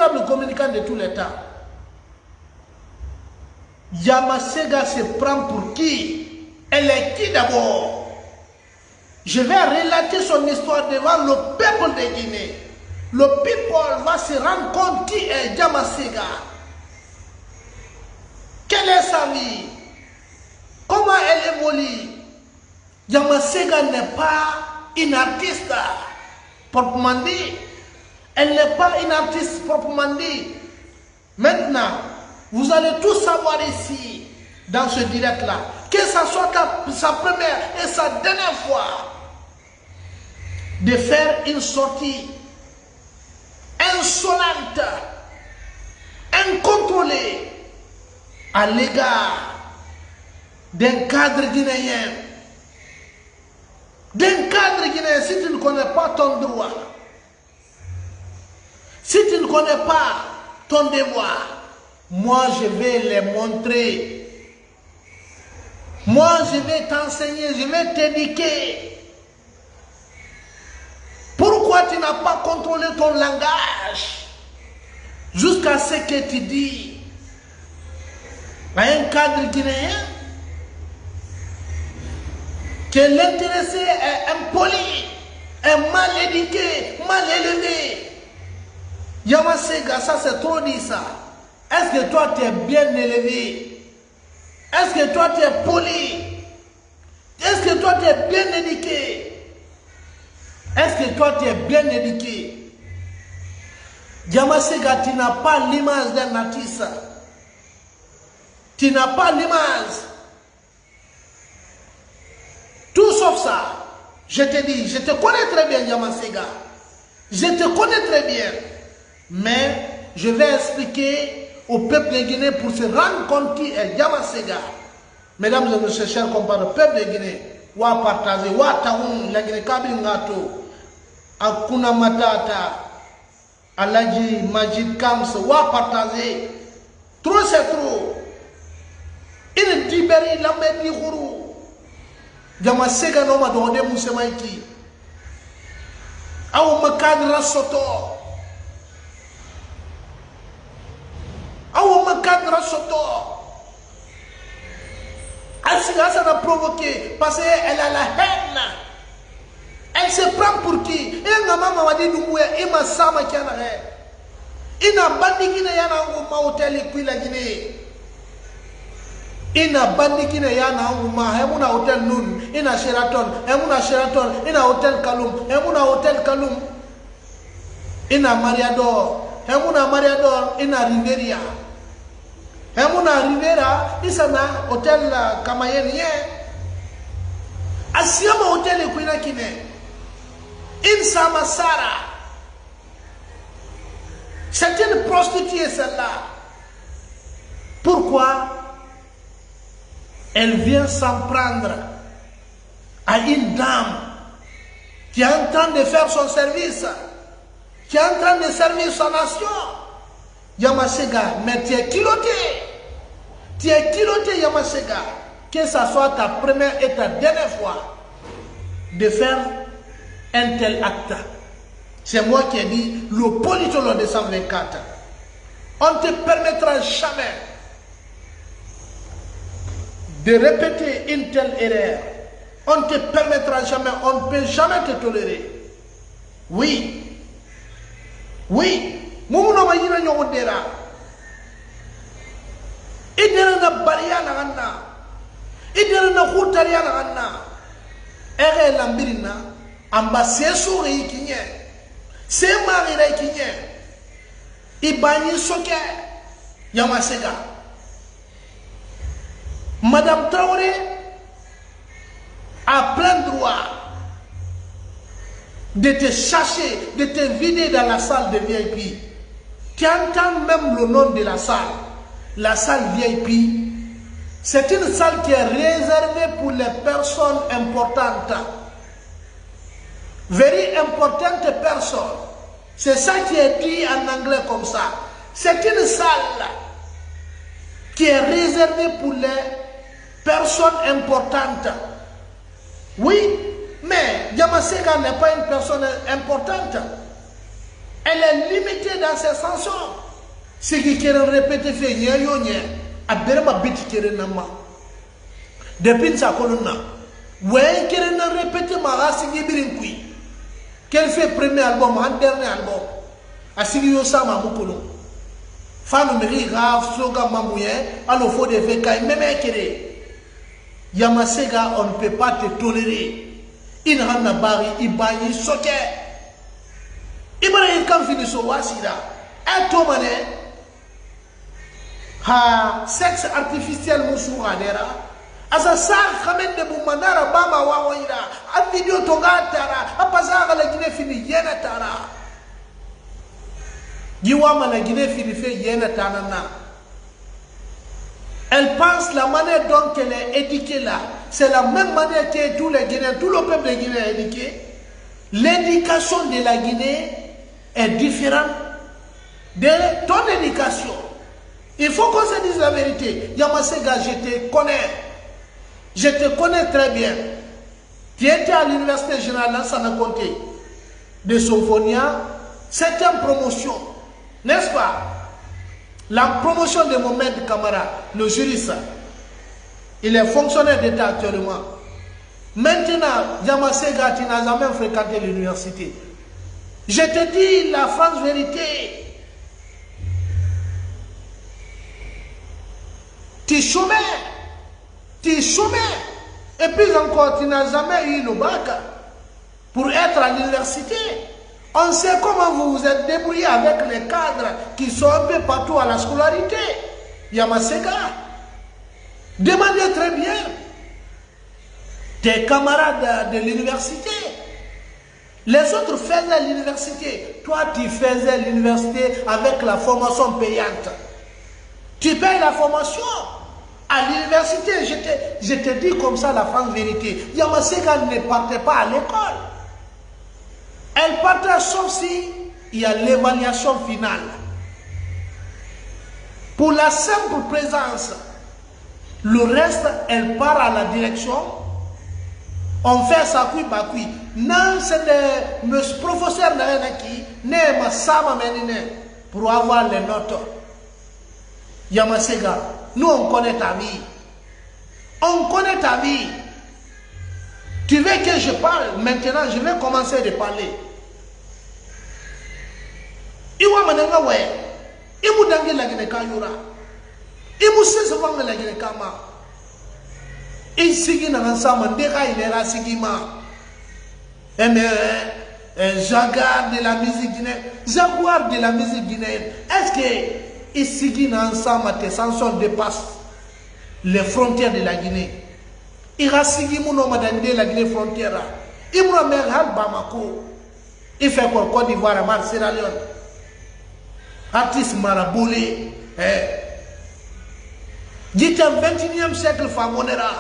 véritable communicant de tout le temps. Yamasega se prend pour qui? Elle est qui d'abord? Je vais relater son histoire devant le peuple de Guinée. Le people va se rendre compte qui est Yamasega. Quelle est sa vie? Comment elle évolue? Yamasega n'est pas une artiste proprement dit. Elle n'est pas une artiste proprement dit. Maintenant, vous allez tout savoir ici, dans ce direct-là, que ce soit sa première et sa dernière fois de faire une sortie insolente, incontrôlée à l'égard d'un cadre guinéen. D'un cadre guinéen, si tu ne connais pas ton droit, si tu ne connais pas ton devoir, moi je vais les montrer. Moi je vais t'enseigner, je vais t'éduquer. Pourquoi tu n'as pas contrôlé ton langage jusqu'à ce que tu dis à un cadre guinéen que l'intéressé est impoli, est mal éduqué, mal élevé? Yamasega, ça c'est trop dit ça. Est-ce que toi tu es bien élevé? Est-ce que toi tu es poli? Est-ce que toi tu es bien éduqué? Est-ce que toi tu es bien éduqué? Yamasega, tu n'as pas l'image d'un artiste. Tu n'as pas l'image. Tout sauf ça. Je te dis, je te connais très bien, Yamasega. Je te connais très bien. Mais je vais expliquer au peuple de Guinée pour se rendre compte qui est Yamasega. Mesdames et messieurs, chers compatriotes, le peuple de Guinée, wa partager, wa taoun, la Guinée Kabingato, Akuna Matata, Aladji Majid Kams, wa partager. Trop c'est trop. Il libère l'amène du gourou. Yamasega no ma donné Moussemaïki. Aou Makadra Soto. Aou Makadra Soto. Asiga ça a provoqué parce qu'elle a la haine. Elle se prend pour qui? Et la maman m'a dit Doumbouya, il m'a sama qui en a haine. Il n'a pas dit qu'il y a un hôtel et puis la Guinée. Il n'a pas dit qu'il y a un hôtel Noun, il a Sheraton, il a hôtel Kaloum, il a hôtel Kaloum, il a Mariador, il a Riveria. Il a Rivera, il a hôtel Kamayen. Asiama hôtel et Kwina Kine. Il Sama Sara. C'est une prostituée celle-là. Pourquoi? Elle vient s'en prendre à une dame qui est en train de faire son service, qui est en train de servir sa nation. Yamasega, mais tu es culotté. Tu es culotté, Yamasega. Que ce soit ta première et ta dernière fois de faire un tel acte. C'est moi qui ai dit le politologue de 124. On ne te permettra jamais de répéter une telle erreur. On ne te permettra jamais, on ne peut jamais te tolérer. Oui. Oui. Moumouna ma yina nyogo dera. Idera na bariya na ganna. Idera na khutariya na ganna. Ere lambirina. Amba seso re ikinye. Se mari re ikinye. Ibani soke. Yamasega. Madame Traoré a plein droit de te chercher, de te vider dans la salle de VIP. Tu entends même le nom de la salle VIP. C'est une salle qui est réservée pour les personnes importantes. Very important person. C'est ça qui est dit en anglais comme ça. C'est une salle qui est réservée pour les personnes importantes. Oui, mais Yamasega n'est pas une personne importante. Elle est limitée dans ses chansons. Ce qui quieren répéter fait nye yo nye. Aberma biti quieren nama. Depuis sa colonna. Ouais, quieren répéter ma race qui qu'elle fait premier album, un dernier album. Asigi yo sa ma mukolo. Fanu meri grave, slogan mamouye, alors faut des faits quand même kéré. Yamasega, on ne peut pas te tolérer. Il n'a pas ibayi soke. Ibara il kan fini so wasida. Un tomane. Ha sexe artificiel musuha dera. Asa sa khamen de bumanara bama wawaira. A video tonga tara. A pasaga la Guinée fini yena tara. Yiwama la Guinée fini fait yena tara na. Elle pense la manière dont elle est éduquée là. C'est la même manière que tous les Guinéens, tout le peuple de Guinée est éduqué. L'éducation de la Guinée est différente de ton éducation. Il faut qu'on se dise la vérité. Yamasega, je te connais. Je te connais très bien. Tu étais à l'université générale Lansana-Conté de Sophonia. C'était une promotion. N'est-ce pas? La promotion de Mohamed Kamara, le juriste, il est fonctionnaire d'État actuellement. Maintenant, Yamasega, tu n'as jamais fréquenté l'université. Je te dis la franche vérité. Tu chômais. Tu chômais. Et puis encore, tu n'as jamais eu le bac pour être à l'université. On sait comment vous vous êtes débrouillé avec les cadres qui sont un peu partout à la scolarité. Yamasega, demandez très bien tes camarades de l'université. Les autres faisaient l'université. Toi, tu faisais l'université avec la formation payante. Tu payes la formation. À l'université, je te dis comme ça la franche vérité. Yamasega ne partait pas à l'école. Elle partait sauf si il y a l'évaluation finale. Pour la simple présence, le reste, elle part à la direction. On fait ça kui bakui. Non, c'est le professeur qui n'est pas sama menine pour avoir les notes. Yamasega, nous on connaît ta vie. On connaît ta vie. Tu veux que je parle? Maintenant, je vais commencer de parler. Iwa mananga we. Imu dangi lagi ne kayura. Imu sese wanga lagi ne kama. Isigi na ansama ndeka inera sigima. Jaguar de la musique guinéenne. Jaguar de la musique guinéenne. Est-ce que Isigi na ansama tes chansons dépassent les frontières de la Guinée? Irasigi muno madande la Guinée frontière. Imra Merhal Bamako. Il fait quoi Côte d'Ivoire à Sierra Leone. Artiste maraboulé. Dit au 21e siècle Famonera.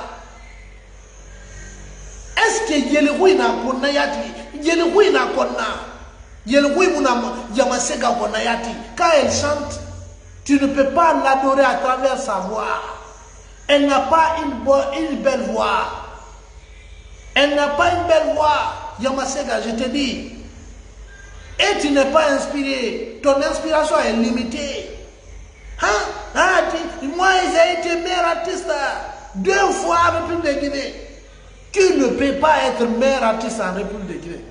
Est-ce que Yelehui na konayati? Yelehui na konna. Yelehui muna Yamasega konayati. Quand elle chante, tu ne peux pas l'adorer à travers sa voix. Elle n'a pas une belle voix. Elle n'a pas une belle voix. Yamasega, je te dis. Et tu n'es pas inspiré. Ton inspiration est limitée. Hein? Moi, j'ai été meilleur artiste 2 fois en République de Guinée. Tu ne peux pas être meilleur artiste en République de Guinée.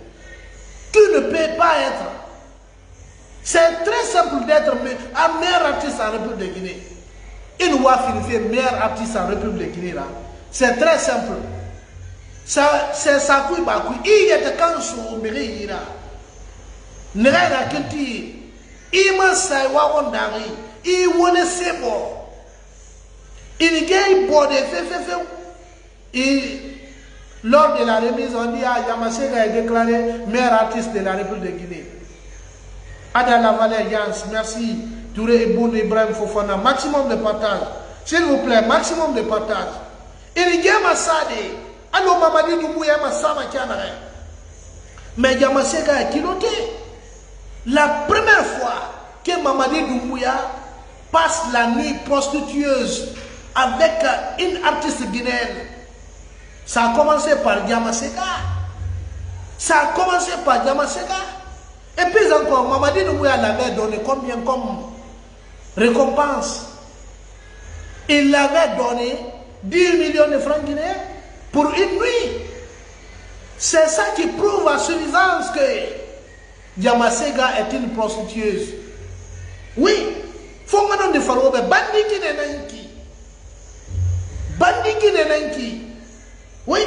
Tu ne peux pas être. C'est très simple d'être un meilleur artiste en République de Guinée. Il doit finir meilleur artiste en République de Guinée. C'est très simple. C'est ça qui va. Il y a des cas sur le mérite. Nera kiti ima sai wa wondari I wone sebo il gay bode fe et lors de la remise on dit Yamasega est déclaré meilleur artiste de la République de Guinée. Ada Lavalée Yans, merci. Touré Eboun Ibrahim Fofana, maximum de partage s'il vous plaît, maximum de partage. Il gay Massade allo Mamadi Doumbouya Massama Kianare mais Yamasega est kiloté. La première fois que Mamadi Doumbouya passe la nuit prostitueuse avec une artiste guinéenne, ça a commencé par Yamasega. Ça a commencé par Yamasega. Et puis encore, Mamadi Doumbouya l'avait donné combien comme récompense? Il l'avait donné 10 millions de francs guinéens pour une nuit. C'est ça qui prouve à suffisance que Diamasega est une prostitueuse. Oui, faut que nous fassions des bandits qui n'enquêtent. Bandits qui n'enquêtent. Oui,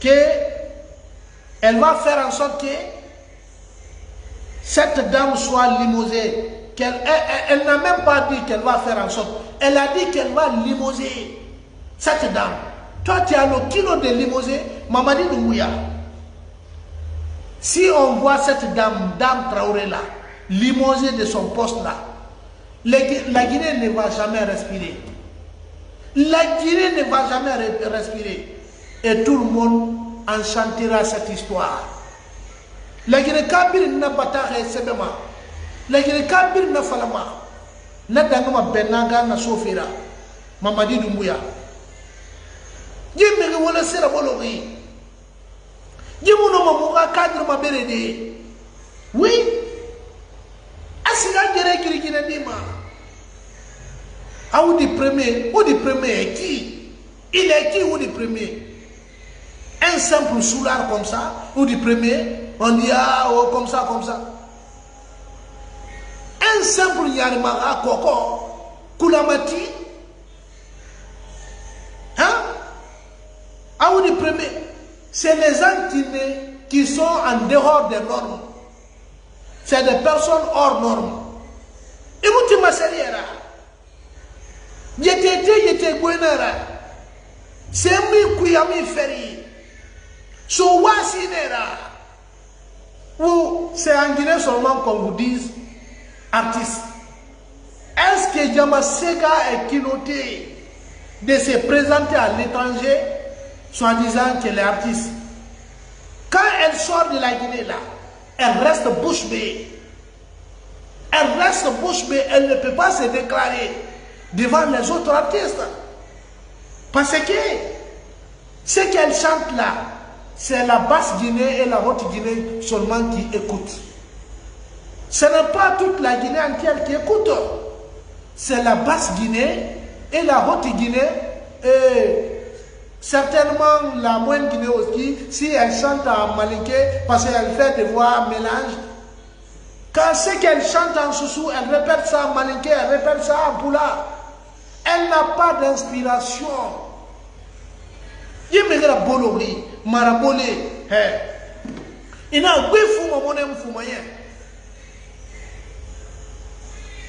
qu'elle va faire en sorte que cette dame soit limosée. Elle n'a même pas dit qu'elle va faire en sorte. Elle a dit qu'elle va limoser cette dame. Toi, tu as le kilo de limosé, Mamadi Doumbouya. Si on voit cette dame Traoré là, limosée de son poste là, la Guinée ne va jamais respirer. La Guinée ne va jamais respirer. Et tout le monde enchantera cette histoire. La Guinée Kabir n'a pas taillé sebema. La Guinée Kabir n'a falama. N'a d'angama benaga na sofira. Mamadi Doumbouya. Jimmy wala sera bolori. Jimuno mamuka cadre ma berede. Oui. Asiga gere kirikina dima. Ah, ou du premier est qui? Il est qui ou du premier? Un simple soulard comme ça, ou du premier, on dit ah, oh, comme ça. Un simple Yarmara Koko, Koulamati, hein? Ah, ou du premier? C'est les gens qui sont en dehors des normes. C'est des personnes hors normes. Et vous tu m'as servi là. J'étais gouenera. C'est mi kuyami feri. So wasinera. Ou c'est en Guinée seulement qu'on vous dise artiste. Est-ce que Diamasega est culotté de se présenter à l'étranger, soit disant qu'elle est artiste? Quand elle sort de la Guinée là, elle reste bouche bée. Elle reste bouche bée, elle ne peut pas se déclarer devant les autres artistes. Parce que ce qu'elle chante là, c'est la basse Guinée et la haute Guinée seulement qui écoutent. Ce n'est pas toute la Guinée entière qui écoute. C'est la basse Guinée et la haute Guinée et certainement la moyenne Guinée aussi, si elle chante en malinké, parce qu'elle fait des voix mélange. Quand ce qu'elle chante en soussou, elle répète ça en malinké, elle répète ça en poula. Elle n'a pas d'inspiration. Il me regarde bolori, marabolé. Il a oublié foumoyen.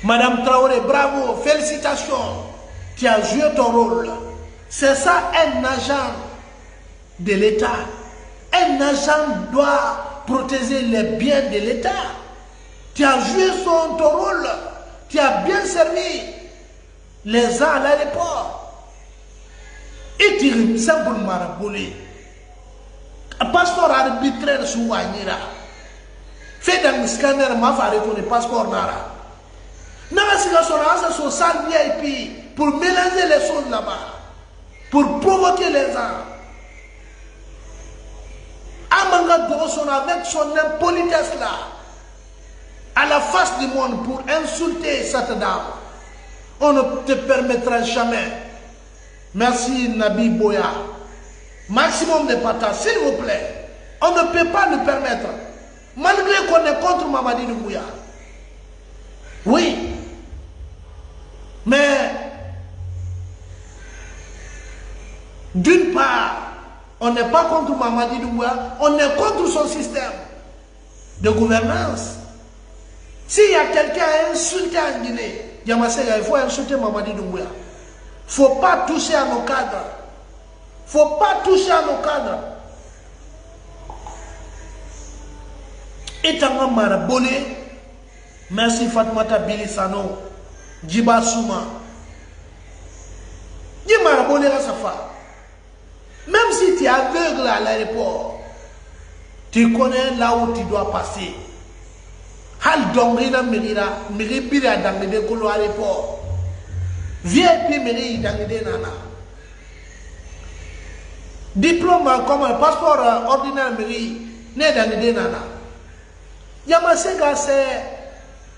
Madame Traoré, bravo, félicitations. Tu as joué ton rôle. C'est ça un agent de l'État. Un agent doit protéger les biens de l'État. Tu as joué ton rôle. Tu as bien servi les gens à l'aéroport. Et tu simplement maraboulé. Un passeport arbitraire sous Wanyira. Fait dans le scanner, m'a fait retourner passeport Nara. Nara si la son salle VIP pour mélanger les choses là-bas. Pour provoquer les gens. Amanga Doroson avec son impolitesse là, à la face du monde pour insulter cette dame, on ne te permettra jamais. Merci Nabi Boya. Maximum de patates, s'il vous plaît. On ne peut pas le permettre. Malgré qu'on est contre Mamadi Doumbouya. Oui. Mais d'une part, on n'est pas contre Mamadi Doumbouya, on est contre son système de gouvernance. S'il y a quelqu'un à insulter en Guinée, Diamasega, il faut insulter Mamadi Doumbouya. Il ne faut pas toucher à nos cadres. Il ne faut pas toucher à nos cadres. Et Tanga Marabolé, merci Fatmata Bilisano, Djiba Souma. Djiba Marabolé à sa femme. Même si tu es aveugle à l'aéroport, tu connais là où tu dois passer. Hal dongrina merira, meribira dangede kolo aéroport. VIP meri dangede nana. Diplôme comme un passeport ordinaire meri, ne dangede nana. Yamasega,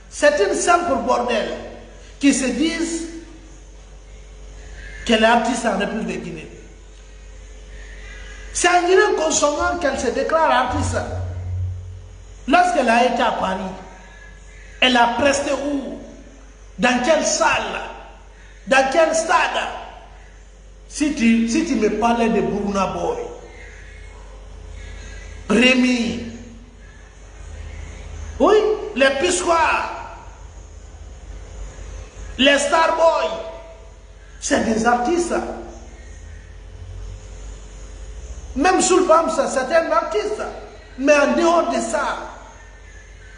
c'est une simple bordel qui se disent qu'elle est artiste en République de Guinée. C'est en Guinée consommant qu'elle se déclare artiste. Lorsqu'elle a été à Paris, elle a presté où? Dans quelle salle? Dans quel stade? Si tu me parlais de Buruna Boy, Rémi, oui, les Pissoirs, les Starboys, c'est des artistes. Même Soulbam, c'est un artiste. Mais en dehors de ça,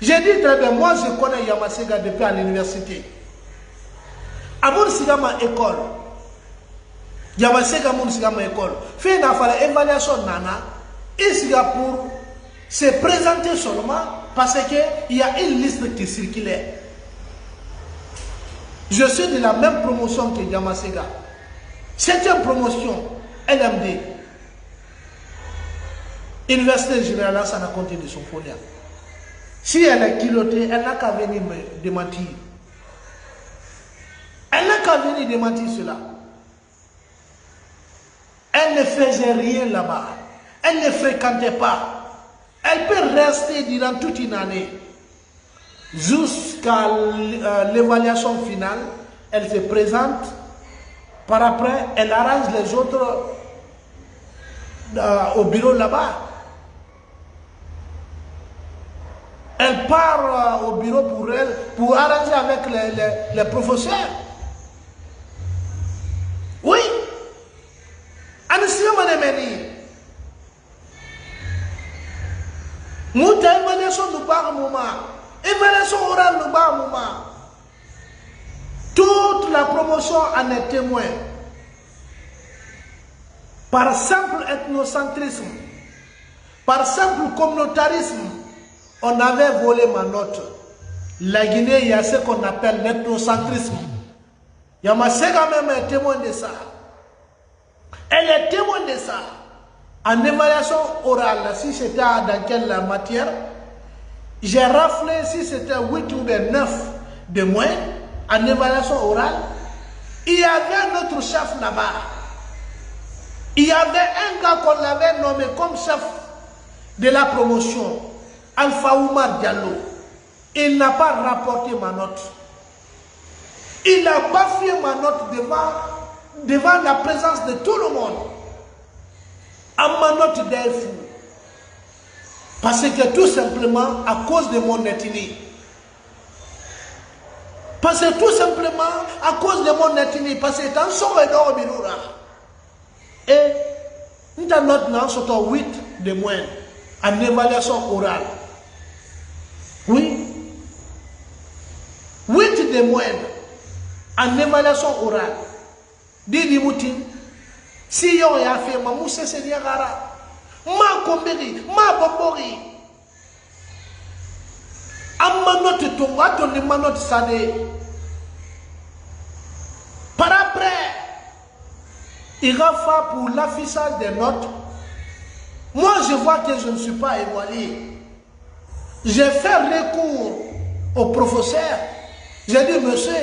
j'ai dit très bien, moi je connais Yamasega depuis à l'université. Avant Sigama école, Yamasega mon Sigama école, fait une évaluation nana, et Siga pour se présenter seulement parce qu'il y a une liste qui circulait. Je suis de la même promotion que Yamasega. C'est une promotion LMD. Université Générale, ça n'a compté de son folie. Si elle est kilotée, elle n'a qu'à venir me démentir. Elle n'a qu'à venir démentir cela. Elle ne faisait rien là-bas. Elle ne fréquentait pas. Elle peut rester durant toute une année. Jusqu'à l'évaluation finale, elle se présente. Par après, elle arrange les autres au bureau là-bas. Elle part au bureau pour arranger avec les professeurs. Oui. Anissima Manemeni. Mouta évaluation nous bar moment. Évaluation orale nous bar moment. Toute la promotion en est témoin. Par simple ethnocentrisme, par simple communautarisme, on avait volé ma note. La Guinée, il y a ce qu'on appelle l'ethnocentrisme. Yamasega même est témoin de ça. Elle est témoin de ça. En évaluation orale, si c'était dans quelle matière, j'ai raflé si c'était 8 ou 9 de moins. En évaluation orale, il y avait notre chef là-bas. Il y avait un gars qu'on avait nommé comme chef de la promotion, Alpha Oumar Diallo. Il n'a pas rapporté ma note. Il a bafoué ma note devant la présence de tout le monde. À ma note d'un fou. Parce que tout simplement à cause de mon ethnie. Parce que tout simplement à cause de mon ethnie. Parce que dans son redor Biroura. Et nous avons 8 de moins en évaluation orale. Oui. 8 de moins en évaluation orale. Didi Moutin. Si yon y a fait ma mousse c'est gara. Ma komberi, ma bobori. Amma note tonga ton ma note sade. Par après, il va faire pour l'affichage des notes. Moi, je vois que je ne suis pas évalué. J'ai fait recours au professeur. J'ai dit, monsieur,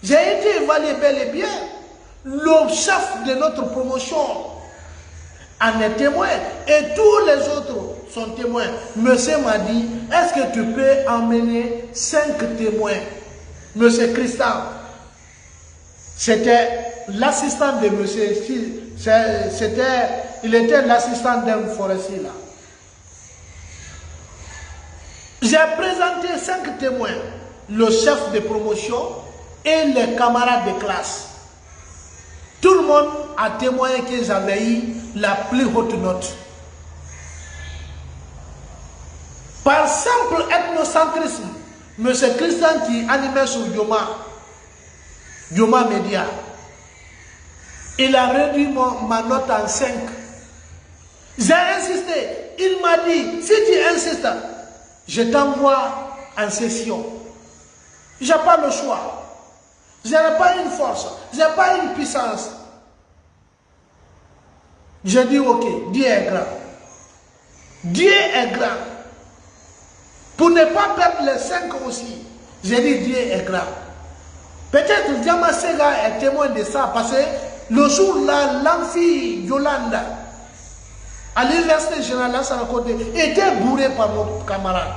j'ai été évalué bel et bien. Le chef de notre promotion en est témoin. Et tous les autres sont témoins. Monsieur m'a dit, est-ce que tu peux emmener 5 témoins? Monsieur Christian, c'était l'assistant de monsieur, il était l'assistant d'un forestier là. J'ai présenté 5 témoins, le chef de promotion et les camarades de classe. Tout le monde a témoigné que j'avais eu la plus haute note. Par simple ethnocentrisme, M. Christian qui animait sur Yoma Media, il a réduit ma note en 5. J'ai insisté. Il m'a dit, si tu insistes, je t'envoie en session. Je n'ai pas le choix. Je n'ai pas une force. Je n'ai pas une puissance. Je dis ok, Dieu est grand. Dieu est grand. Pour ne pas perdre les 5 aussi. J'ai dit Dieu est grand. Peut-être Diamasega est témoin de ça parce que le jour-là, l'amphi Yolanda, à l'université générale, était bourré par nos camarades.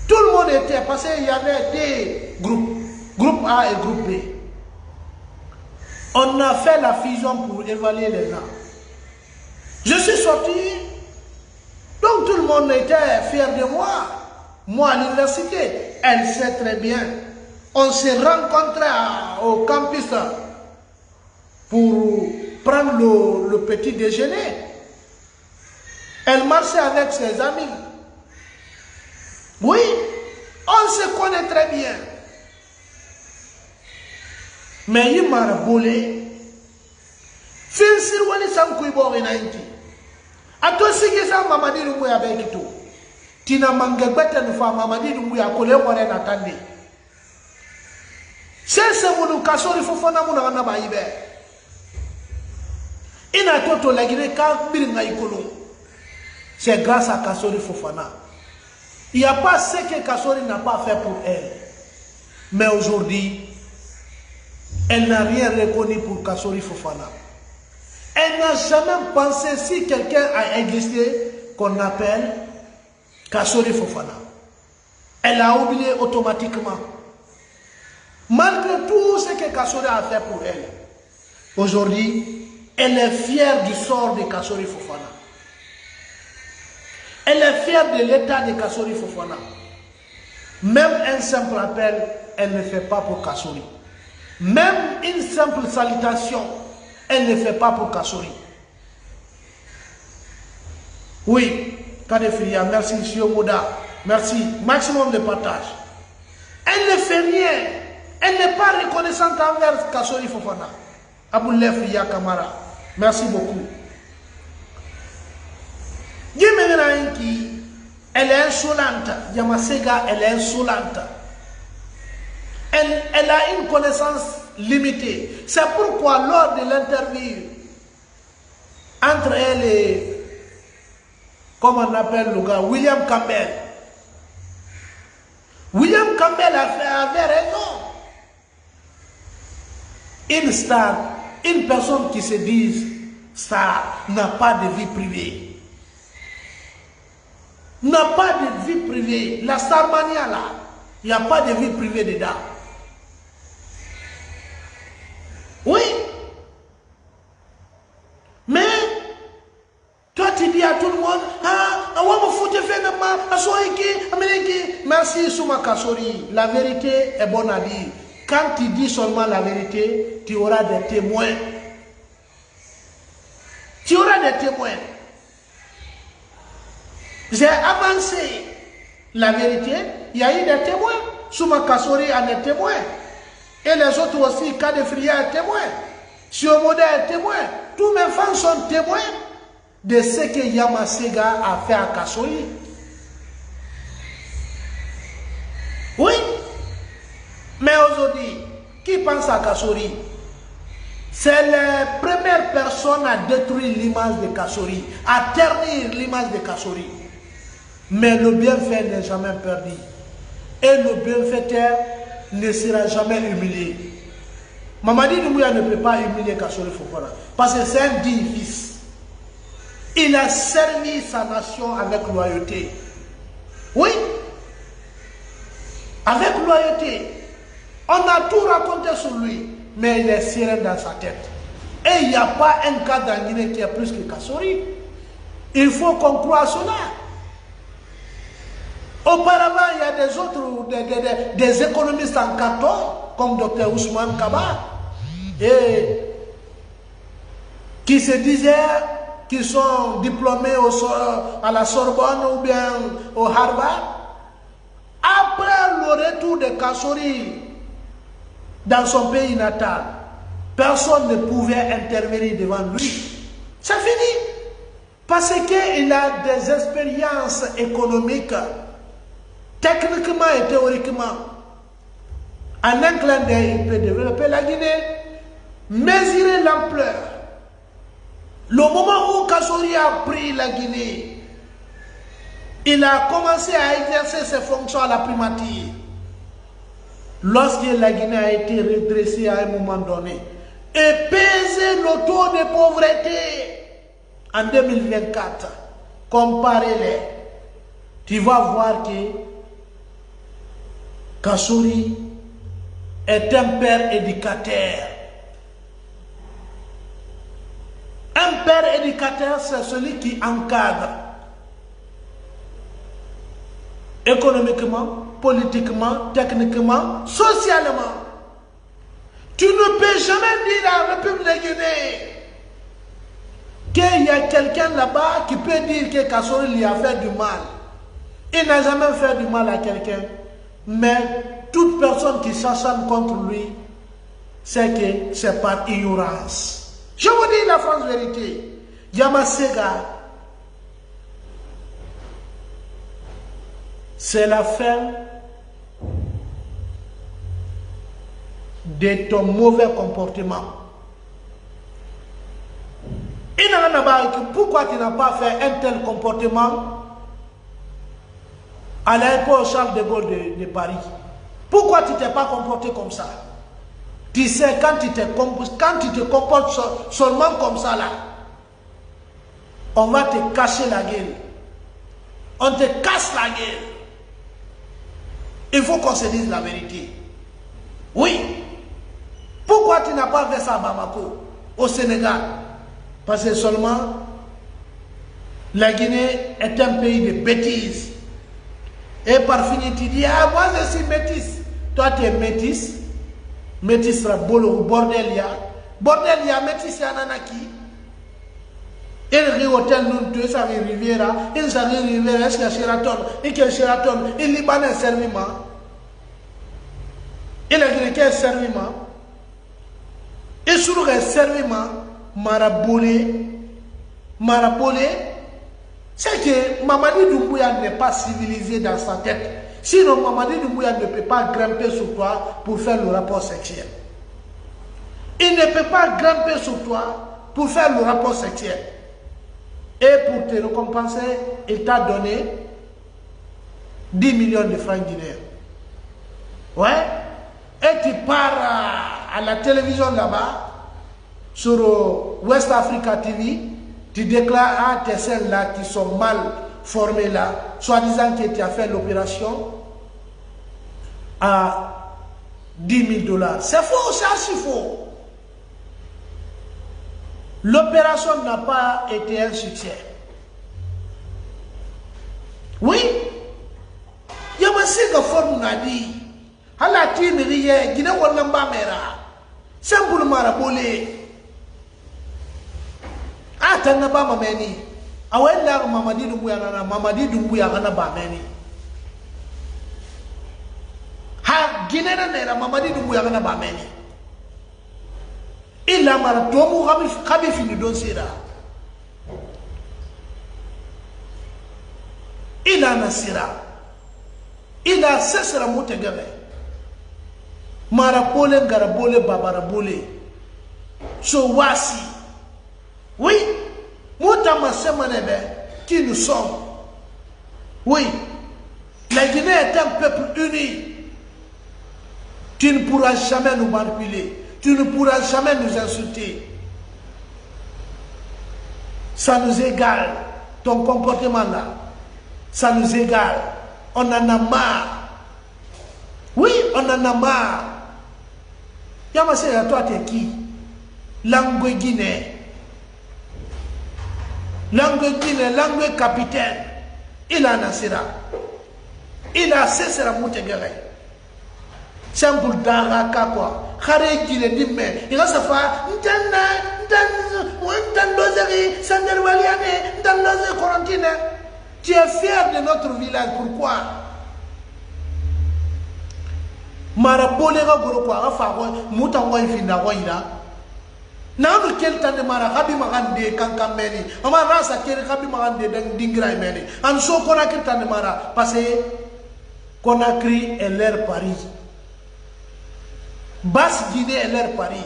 Tout le monde était, parce qu'il y avait des groupes, groupe A et groupe B. On a fait la fusion pour évaluer les gens. Je suis sorti, donc tout le monde était fier de moi. Moi à l'université, elle sait très bien. On s'est rencontrés au campus pour prendre le petit déjeuner. Elle marchait avec ses amis. Oui, on se connaît très bien. Mais il m'a volé. Fin sur wali sam kuy bo inainti. Ato sige sa mamadi rumbu ya bekito. Tina mangebete nufa mamadi rumbu ya kole wore na tande. Sese munu kasori fofona muna na bayibe. Ina toto lagire ka biringa ikolo. C'est grâce à Kasori Fofana. Il n'y a pas ce que Kasori n'a pas fait pour elle. Mais aujourd'hui, elle n'a rien reconnu pour Kasori Fofana. Elle n'a jamais pensé si quelqu'un a existé qu'on appelle Kasori Fofana. Elle a oublié automatiquement. Malgré tout ce que Kasori a fait pour elle, aujourd'hui, elle est fière du sort de Kasori Fofana. Elle est fière de l'état de Kasori Fofana. Même un simple appel, elle ne fait pas pour Kasori. Même une simple salutation, elle ne fait pas pour Kasori. Oui, Kadefria, merci Monsieur Moda. Merci, maximum de partage. Elle ne fait rien. Elle n'est pas reconnaissante envers Kasori Fofana. Aboulef Yakamara, merci beaucoup. Elle est insolente. Diamasega, elle est insolente. Elle a une connaissance limitée. C'est pourquoi lors de l'interview entre elle et, comment on appelle le gars, William Campbell. William Campbell avait raison. Une star, une personne qui se dit star, n'a pas de vie privée. N'a pas de vie privée. La Starmania là, il n'y a pas de vie privée dedans. Oui. Mais, toi tu dis à tout le monde, merci Souma Kasori. La vérité est bonne à dire. Quand tu dis seulement la vérité, tu auras des témoins. Tu auras des témoins. J'ai avancé la vérité, il y a eu des témoins. Souma Kasori en est témoin. Et les autres aussi, Kadefria est témoin. Siomoda est témoin. Tous mes fans sont témoins de ce que Yamasega a fait à Kasori. Oui. Mais aujourd'hui, qui pense à Kasori? C'est la première personne à détruire l'image de Kasori, à ternir l'image de Kasori. Mais le bienfait n'est jamais perdu. Et le bienfaiteur ne sera jamais humilié. Mamadi Doumbouya ne peut pas humilier Kasori Fofana. Parce que c'est un digne fils. Il a servi sa nation avec loyauté. Oui. Avec loyauté. On a tout raconté sur lui. Mais il est serein dans sa tête. Et il n'y a pas un cas dans Guinée qui est plus que Kasori. Il faut qu'on croie à cela. Auparavant, il y a des autres, des économistes en carton, comme Dr Ousmane Kaba, et qui se disaient qu'ils sont diplômés à la Sorbonne ou bien au Harvard. Après le retour de Kasori dans son pays natal, personne ne pouvait intervenir devant lui. C'est fini. Parce qu'il a des expériences économiques, techniquement et théoriquement. En un clin d'œil, il peut développer la Guinée, mesurer l'ampleur. Le moment où Kasori a pris la Guinée, Il a commencé à exercer ses fonctions à la primature. Lorsque la Guinée a été redressée à un moment donné et pesé le taux de pauvreté en 2024, comparez-les, tu vas voir que Kassouri est un père éducateur. Un père éducateur, c'est celui qui encadre économiquement, politiquement, techniquement, socialement. Tu ne peux jamais dire à la République de Guinée qu'il y a quelqu'un là-bas qui peut dire que Kassouri lui a fait du mal. Il n'a jamais fait du mal à quelqu'un. Mais toute personne qui s'acharne contre lui, c'est que c'est par ignorance. Je vous dis la franche vérité. Yamasega, c'est la fin de ton mauvais comportement. Pourquoi tu n'as pas fait un tel comportement à l'aéroport Charles de Gaulle de Paris? Pourquoi tu ne t'es pas comporté comme ça? Tu sais, quand tu te comportes seulement comme ça, là, on va te cacher la gueule. On te casse la gueule. Il faut qu'on se dise la vérité. Oui. Pourquoi tu n'as pas fait ça à Bamako, au Sénégal? Parce que seulement la Guinée est un pays de bêtises. Et par finir, tu dis, ah, moi je suis métisse. Toi, tu es métisse. Métis sera bordel ya. Bordel ya métis ya nanaki. Il rit hôtel nous deux, ça Riviera. Il s'arrive Riviera, est-ce qu'il y a Sheraton? Il y a Sheraton. Il Libanais serviment. Il a grec serviment. Il sur un serviment. Marabolé. C'est que Mamadi Doumbouya n'est pas civilisé dans sa tête. Sinon, Mamadi Doumbouya ne peut pas grimper sur toi pour faire le rapport sexuel. Il ne peut pas grimper sur toi pour faire le rapport sexuel. Et pour te récompenser, il t'a donné 10 millions de francs guinéens. Ouais. Et tu pars à la télévision là-bas, sur West Africa TV, tu déclares à tes scènes là qui sont mal formées là, soi-disant que tu as fait l'opération à 10 000 $. C'est faux, c'est archi faux. L'opération n'a pas été un succès. Oui. Yamasika forme n'a dit. Hala timi riye, gina wallamba mera. Simple marabolé. Atanga ba mameni. Awela Mamadi Doumbouya na Mamadi Doumbouya na ba meni. Ha Guinée nera Mamadi Doumbouya na ba meni. Il a mara tomu khabi fini don sira. Il a nasira. Il a cessera motegave. Marapole garabole babarabole. So wasi. Oui. Motama semanebe qui nous sommes. Oui. La Guinée est un peuple uni. Tu ne pourras jamais nous manipuler. Tu ne pourras jamais nous insulter. Ça nous égale. Ton comportement là. Ça nous égale. On en a marre. Oui, on en a marre. Yamassé, toi, t'es qui? Langue Guinée. Langue Guinée, langue capitaine. Il en a sera. Il a cessé la moutegere. Simple daraka quoi. Khare Guinée dit mais il va se faire tu es fier de notre village, pourquoi? Marapole ga goro quoi ga fa muta ngoi finda goira. Nanu kel tande mara gabi magande kankameni. Ama rasa kel gabi magande dingra meni. An so kona kel tande mara parce que Conakry est leur Paris. Basse Guinée est leur Paris.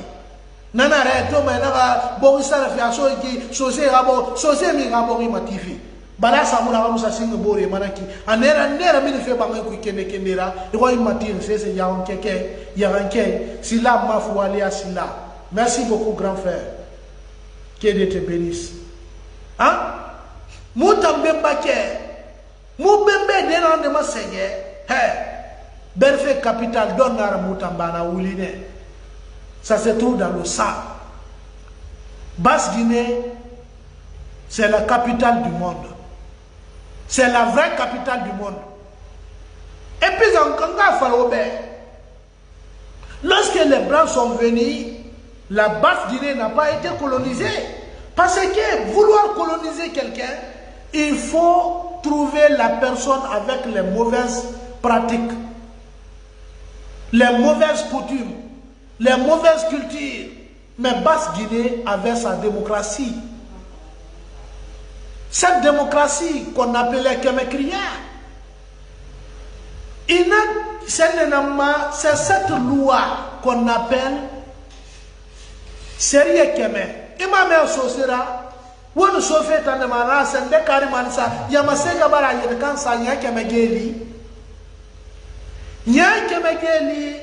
Nana re to me na bo sara fi aso ki sosé gabo sosé mi gabo ri matifi. bala samura wa musa singa bore manaki anera nera mini fe bangai ku kende kendera e ko imatir c'est yaron keke yaranke sila mafu wali asila. Merci beaucoup grand frère, que Dieu te bénisse. Hein Moutambemba ke Moubembe de ma seigneur he berfe capital donara Moutambana ouline. Ça se trouve dans le sang. Basse-Guinée, c'est la capitale du monde. C'est la vraie capitale du monde. Et puis en Kanga Falobé, lorsque les Blancs sont venus, la Basse-Guinée n'a pas été colonisée. Parce que vouloir coloniser quelqu'un, il faut trouver la personne avec les mauvaises pratiques, les mauvaises coutumes, les mauvaises cultures. Mais Basse-Guinée avait sa démocratie. Cette démocratie qu'on appelait Kemekria, c'est cette loi qu'on appelle Serie Keme. Imam Sosera, où nous sommes fait en demandant, c'est des carimansa, Yamasega Bara Yekansa, Yakemegeli. Yakemegeli,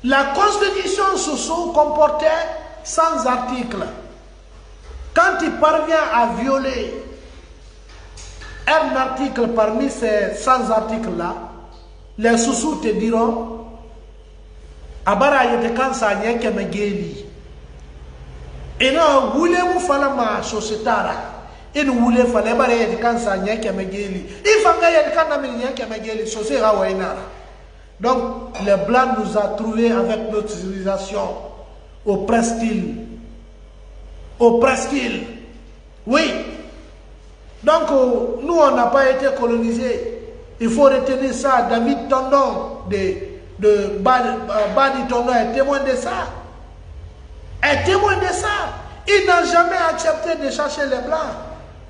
la constitution Soso comportait 100 articles. Quand il parvient à violer un article parmi ces 100 articles-là, les Sousous te diront Abara Yekansa, Yakemegeli. Et non, voulez-vous faire ma sociétara? Et nous voulons faire les barrières de cancer, il y a Megeli. Il faut qu'il y ait des canamines qui a Megeli, société Hawaïna. Donc, les Blancs nous ont trouvés avec notre civilisation au presqu'île. Au presqu'île. Oui. Donc, nous, on n'a pas été colonisés. Il faut retenir ça. David Tondon de Badi Tondon est témoin de ça. Est témoin de ça. Il n'a jamais accepté de chercher les Blancs.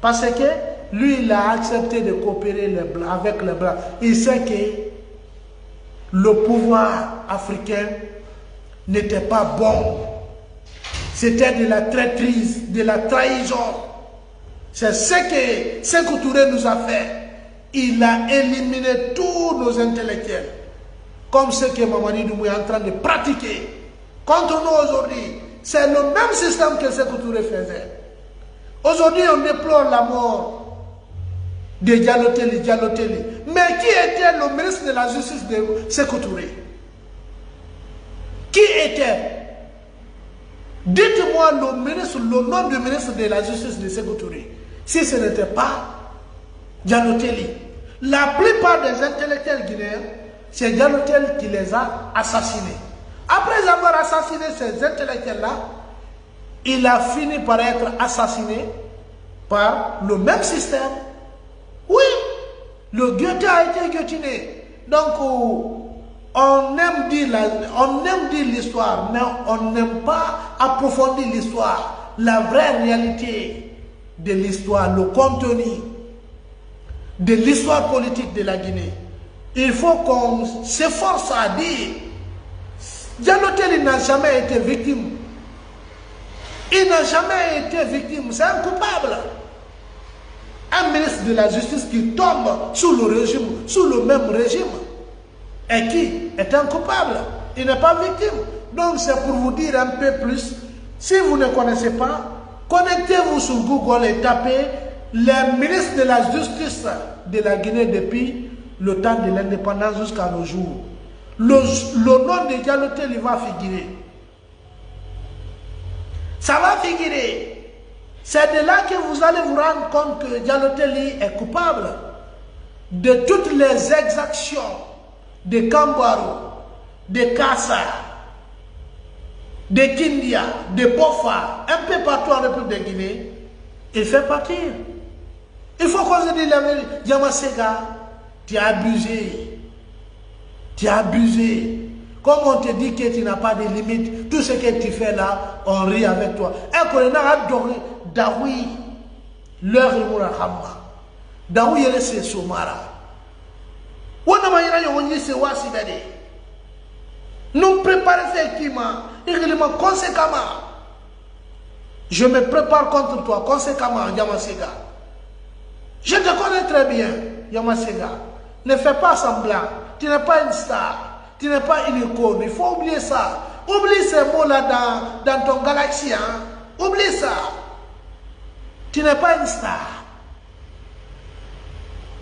Parce que lui, il a accepté de coopérer les Blancs, avec les Blancs. Il sait que le pouvoir africain n'était pas bon. C'était de la traîtrise, de la trahison. C'est ce que Sékou Touré nous a fait. Il a éliminé tous nos intellectuels. Comme ce que Mamadi Doumbouya est en train de pratiquer contre nous aujourd'hui. C'est le même système que Sékou Touré faisait. Aujourd'hui, on déplore la mort de Diallo-Telli. Mais qui était le ministre de la Justice de Sékou Touré? Qui était? Dites-moi le nom du ministre de la Justice de Sékou Touré. Si ce n'était pas Diallo-Telli. La plupart des intellectuels guinéens, c'est Diallo-Telli qui les a assassinés. Après avoir assassiné ces intellectuels-là, il a fini par être assassiné par le même système. Oui, le Goethe a été guillotiné. Donc, on aime dire l'histoire, mais on n'aime pas approfondir l'histoire, la vraie réalité de l'histoire, le contenu de l'histoire politique de la Guinée. Il faut qu'on s'efforce à dire Diallo-Telli n'a jamais été victime. Il n'a jamais été victime. C'est un coupable. Un ministre de la Justice qui tombe sous le régime, sous le même régime, et qui est un coupable. Il n'est pas victime. Donc c'est pour vous dire un peu plus. Si vous ne connaissez pas, connectez-vous sur Google et tapez les ministres de la Justice de la Guinée depuis le temps de l'indépendance jusqu'à nos jours. Le nom de Diallo-Telli va figurer. Ça va figurer. C'est de là que vous allez vous rendre compte que Diallo-Telli est coupable de toutes les exactions de Kambaro, de Kassa, de Kindia, de Bofa, un peu partout en République de Guinée. Il fait partir. Il faut qu'on se dise la vérité. Yamasega, tu as abusé. Tu as abusé. Comme on te dit que tu n'as pas de limite, tout ce que tu fais là, on rit avec toi. Et qu'on a adoré, Daoui, leur Mourahama. Daoui, il est Somara. On a manié, on y se voit si bête. Nous préparons effectivement, réellement conséquemment. Je me prépare contre toi, conséquemment, Yamasega. Je te connais très bien, Yamasega. Ne fais pas semblant. Tu n'es pas une star. Tu n'es pas une icône. Il faut oublier ça. Oublie ces mots-là dans ton galaxie. Hein? Oublie ça. Tu n'es pas une star.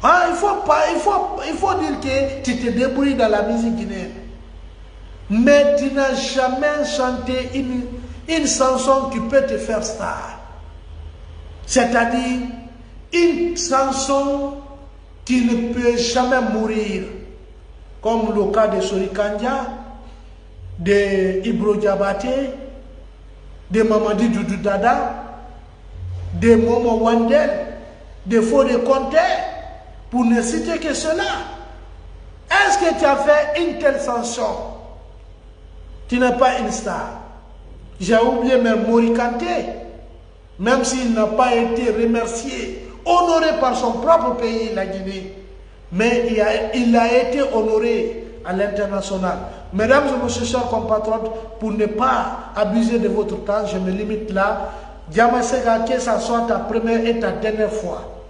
Hein? Il faut dire que tu te débrouilles dans la musique guinéenne. Mais tu n'as jamais chanté une chanson qui peut te faire star. C'est-à-dire une chanson qui ne peut jamais mourir. Comme le cas de Sori Kandia, de Ibro Diabaté, de Mamadi Doudou Dada, de Momo Wandel, de Fodé Conté, pour ne citer que cela. Est-ce que tu as fait une telle chanson? Tu n'es pas une star. J'ai oublié même Mori Kanté, même s'il n'a pas été remercié, honoré par son propre pays, la Guinée. Mais il a été honoré à l'international. Mesdames et messieurs, chers compatriotes, pour ne pas abuser de votre temps, je me limite là. Yamasega, que ça soit ta première et ta dernière fois.